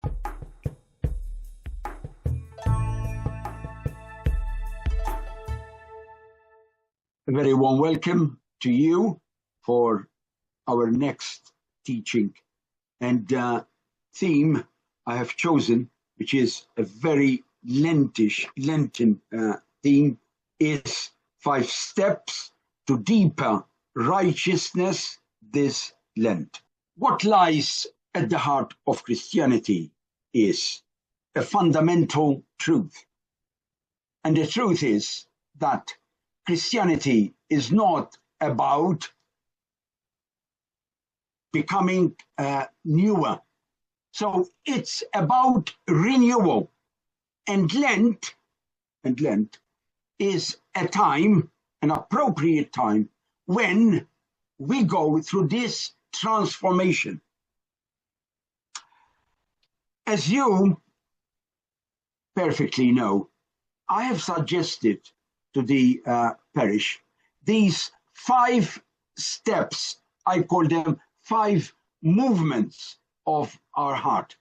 A very warm welcome to you for our next teaching. And theme I have chosen, which is a very Lenten theme, is 5 steps to deeper righteousness this Lent. What lies at the heart of Christianity is a fundamental truth. And the truth is that Christianity is not about becoming newer. So it's about renewal. And Lent is a time, an appropriate time, when we go through this transformation. As you perfectly know, I have suggested to the parish these 5 steps. I call them 5 movements of our heart.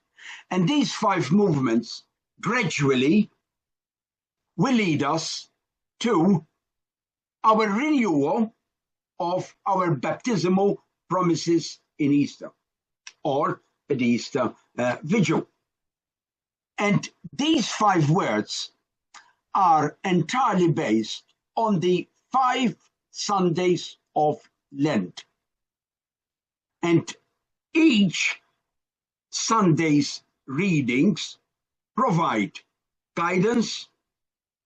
And these 5 movements gradually will lead us to our renewal of our baptismal promises in Easter or at Easter Vigil. And these 5 words are entirely based on the 5 Sundays of Lent. And each Sunday's readings provide guidance,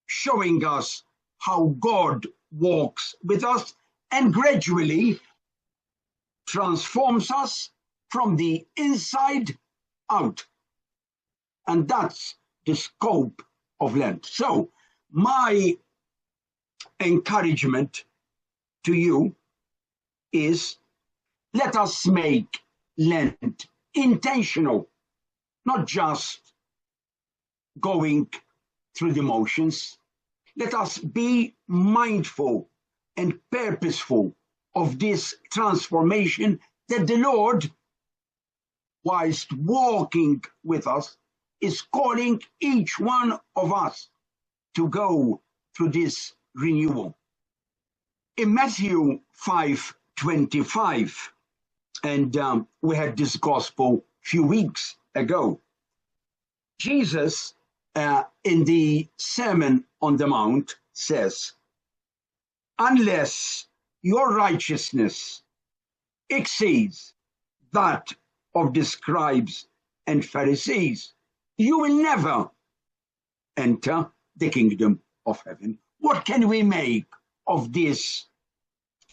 showing us how God walks with us and gradually transforms us from the inside out. And that's the scope of Lent. So my encouragement to you is, let us make Lent intentional, not just going through the motions. Let us be mindful and purposeful of this transformation that the Lord, whilst walking with us, is calling each one of us to go through this renewal. In Matthew 5:25, and we had this gospel a few weeks ago, Jesus in the Sermon on the Mount says, unless your righteousness exceeds that of the scribes and Pharisees, you will never enter the kingdom of heaven. What can we make of this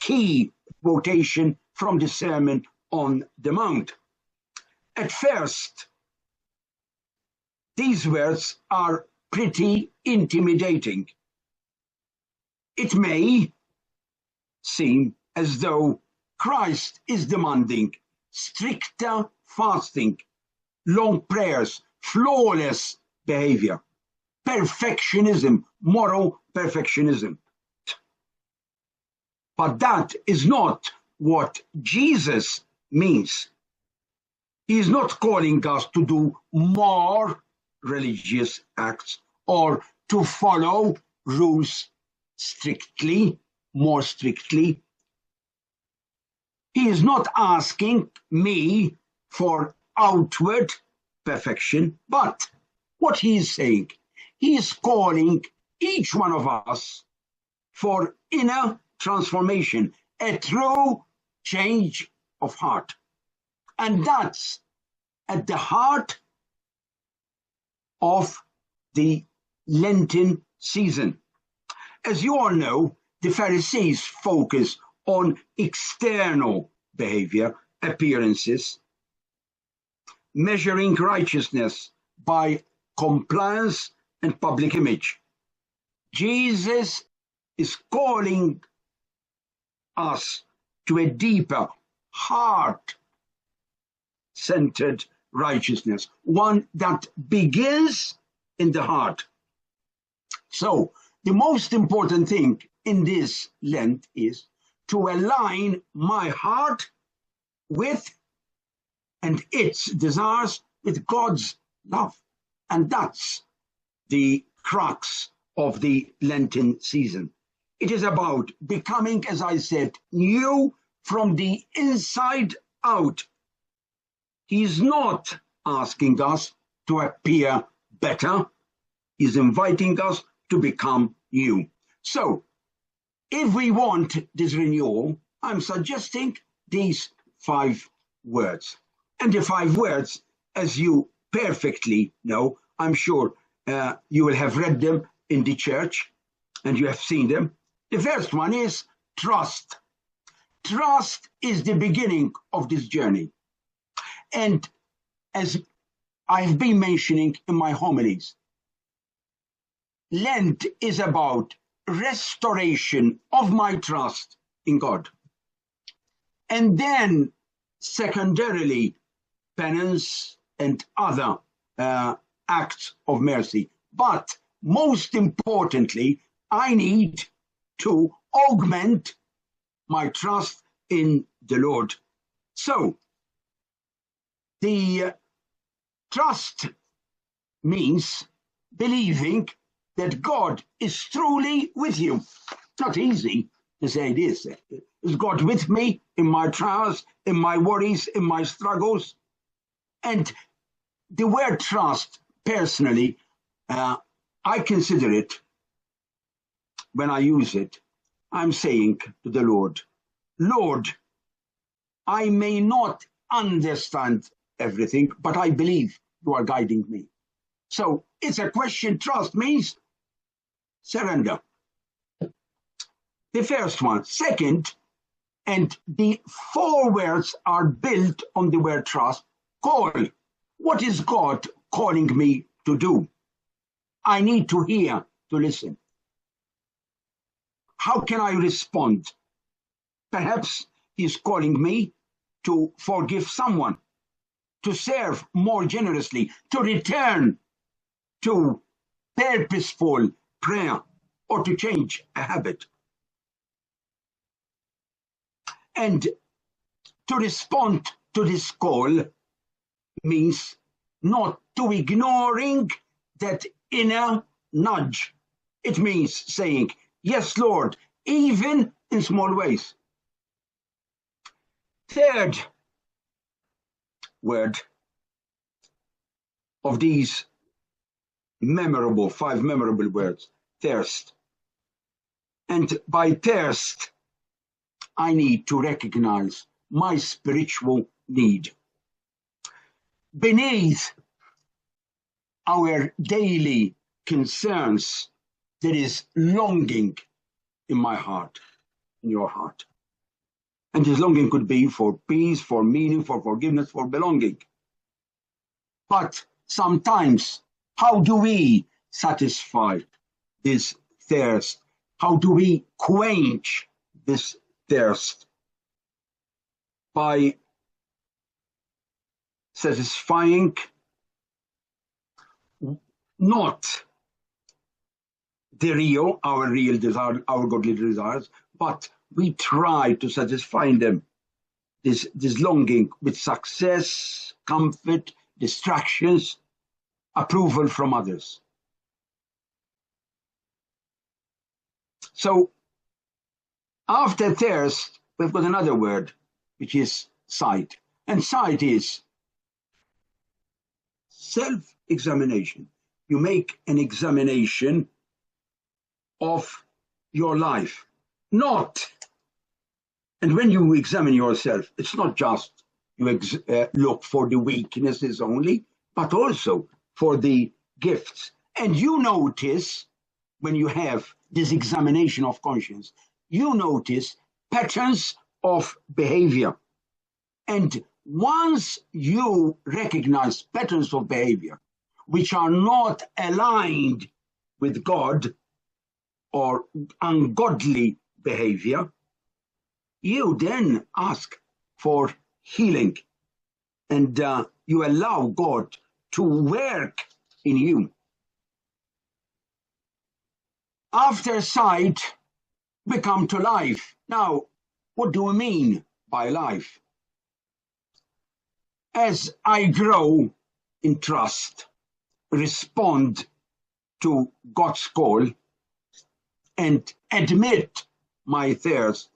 key quotation from the Sermon on the Mount? At first, these words are pretty intimidating. It may seem as though Christ is demanding stricter fasting, long prayers, flawless behavior, perfectionism, moral perfectionism. But that is not what Jesus means. He is not calling us to do more religious acts or to follow rules strictly, more strictly. He is not asking me for outward perfection, but what he is saying, he is calling each one of us for inner transformation, a true change of heart. And that's at the heart of the Lenten season. As you all know, the Pharisees focus on external behavior, appearances, measuring righteousness by compliance and public image. Jesus is calling us to a deeper, heart-centered righteousness, one that begins in the heart. So the most important thing in this Lent is to align my heart with and its desires with God's love. And that's the crux of the Lenten season. It is about becoming, as I said, new from the inside out. He's not asking us to appear better. He's inviting us to become new. So, if we want this renewal, I'm suggesting these 5 words. And the 5 words, as you perfectly know, I'm sure you will have read them in the church and you have seen them. The first one is trust. Trust is the beginning of this journey. And as I've been mentioning in my homilies, Lent is about restoration of my trust in God. And then, secondarily, penance and other acts of mercy. But most importantly, I need to augment my trust in the Lord. So, the trust means believing that God is truly with you. It's not easy to say this. Is God with me in my trials, in my worries, in my struggles? And the word trust, personally, I consider it, when I use it, I'm saying to the Lord, Lord, I may not understand everything, but I believe you are guiding me. So it's a question. Trust means surrender. The first one. Second, and the 4 words are built on the word trust. Call. What is God calling me to do? I need to hear, to listen. How can I respond? Perhaps he's calling me to forgive someone, to serve more generously, to return to purposeful prayer, or to change a habit. And to respond to this call means not to ignoring that inner nudge. It means saying, yes, Lord, even in small ways. Third word of these memorable, 5 memorable words, thirst. And by thirst, I need to recognize my spiritual need. Beneath our daily concerns, there is longing in my heart, in your heart. And this longing could be for peace, for meaning, for forgiveness, for belonging. But sometimes, how do we satisfy this thirst? How do we quench this thirst? By satisfying not our real desire, our godly desires, but we try to satisfy them, this longing, with success, comfort, distractions, approval from others. So after thirst, we've got another word, which is sight. And sight is self-examination. You make an examination of your life. And when you examine yourself, it's not just you look for the weaknesses only, but also for the gifts. And you notice, when you have this examination of conscience, you notice patterns of behavior. And once you recognize patterns of behavior which are not aligned with God or ungodly behavior, you then ask for healing, and you allow God to work in you. After sight, we come to life. Now, what do we mean by life? As I grow in trust, respond to God's call and admit my thirst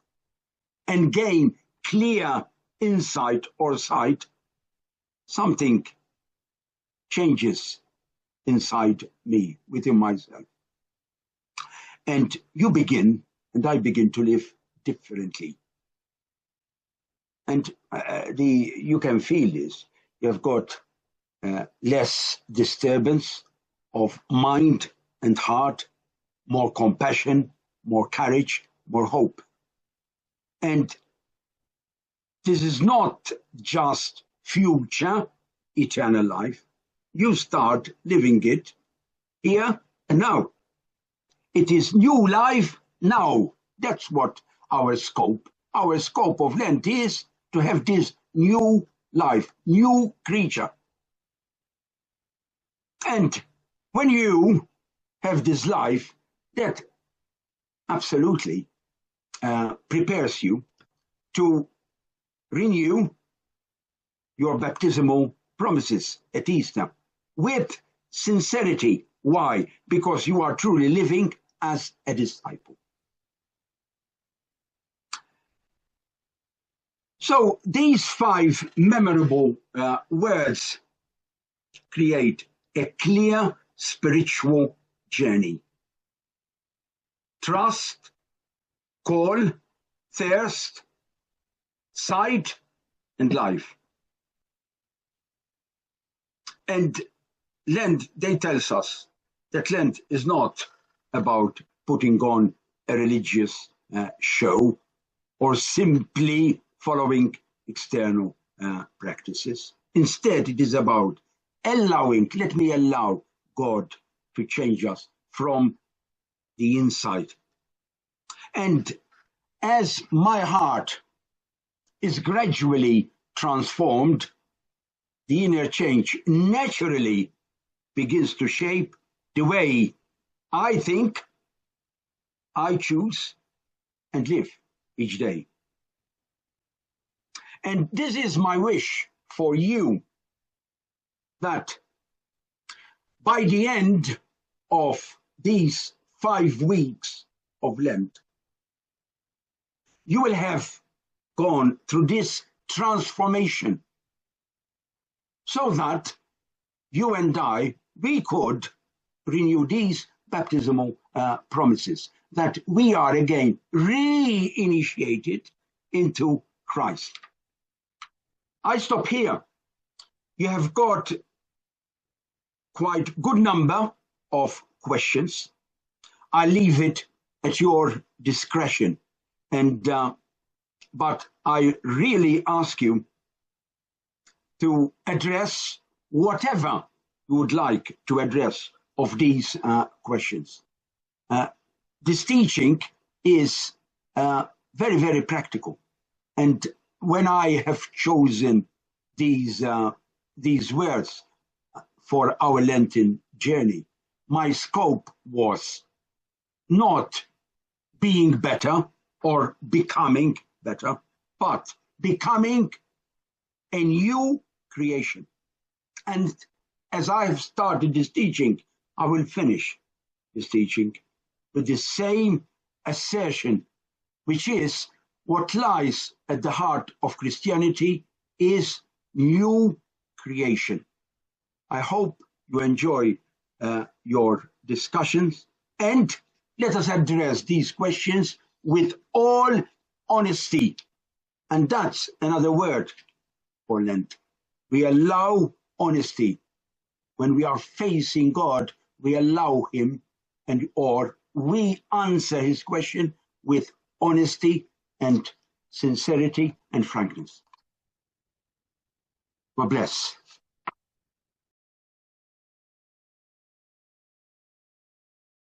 and gain clear insight or sight, something changes inside me, within myself. And you begin, and I begin to live differently. And you can feel this. You have got less disturbance of mind and heart, more compassion, more courage, more hope. And this is not just future eternal life. You start living it here and now. It is new life now. That's what our scope of Lent is, to have this new life, new creature. And when you have this life, that absolutely prepares you to renew your baptismal promises at Easter with sincerity. Why? Because you are truly living as a disciple. So these 5 memorable words create a clear spiritual journey. Trust, call, thirst, sight, and life. And Lent, they tell us that Lent is not about putting on a religious show or simply following external practices. Instead, it is about let me allow God to change us from the inside. And as my heart is gradually transformed, the inner change naturally begins to shape the way I think, I choose, and live each day. And this is my wish for you, that by the end of these 5 weeks of Lent, you will have gone through this transformation, so that you and I, we could renew these baptismal promises, that we are again reinitiated into Christ. I stop here. You have got quite good number of questions. I leave it at your discretion, and but I really ask you to address whatever you would like to address of these questions. This teaching is very, very practical. And when I have chosen these words for our Lenten journey, my scope was not being better or becoming better, but becoming a new creation. And as I have started this teaching, I will finish this teaching with the same assertion, which is what lies at the heart of Christianity is new creation. I hope you enjoy your discussions, and let us address these questions with all honesty. And that's another word for Lent. We allow honesty. When we are facing God, we allow him, or we answer his question with honesty and sincerity and frankness. God bless.